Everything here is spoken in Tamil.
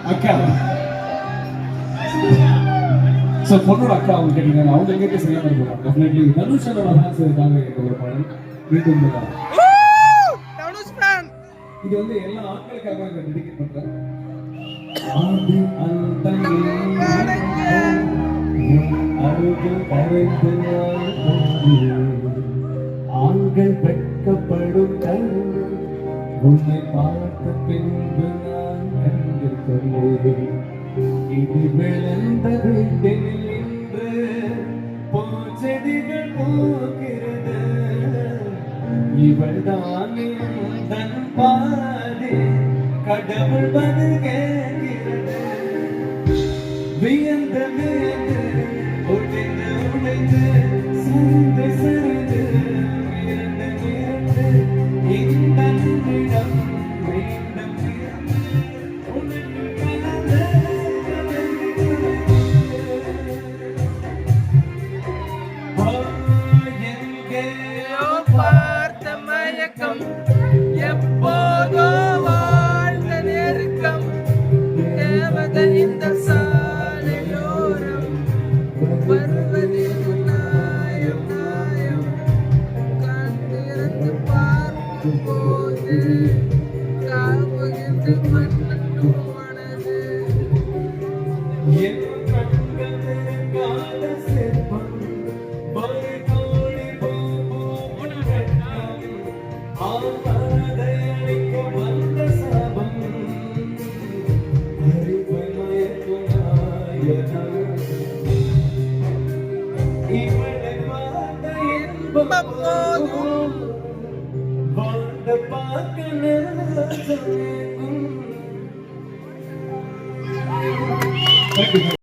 அக்கா சோ பொண்ணோட அக்கா அவங்க கேட்டீங்க அவங்க கேட்டு சரியா இருக்கும் டெஃபினெட்லி தனுஷோட ஃபேன்ஸ் இருக்காங்க ஒரு பாடல் மீண்டும் தனுஷ் ஃபேன் இது வந்து எல்லா ஆட்களுக்காக டெடிகேட் பண்றேன் ஆதி அந்தங்கே அருகு பறைந்து ஆண்கள் வெட்கப்படும் உன்னை பார்த்த பின்பு நான் கண்டு கொண்டேன் இது விளந்த வீட்டில் இன்று பூச்செடிகள் பூக்கிறது இவள் தான் தன் பாதி கடவுள் பதில் கேட்கிறது வியந்த வியந்து உடைந்து உடைந்து சரிந்து சரிந்து வியந்து வியந்து இந்த நிமிடம் மீண்டும் உனக்கு கலந்து எங்கேயோ பார்த்த மயக்கம் எப்போதோ வாழ்ந்த நெருக்கம் தேவதை இந்த சாலையோரம் வருவதில் நாயம் நாயம் கண்டிருந்து பார்க்கும் போது காவுகின்ற மண்ணு மனது என் கண்கள் கால சிற்பம் பைகோடி பூபூ வெட்கம் ஆவதை அளிக்க வந்த சாபம் அறிவை மயக்கும் நாயகன் இவளை பார்த்த இன்பம் போதும் வாழ்ந்த பார்க்க நேரம்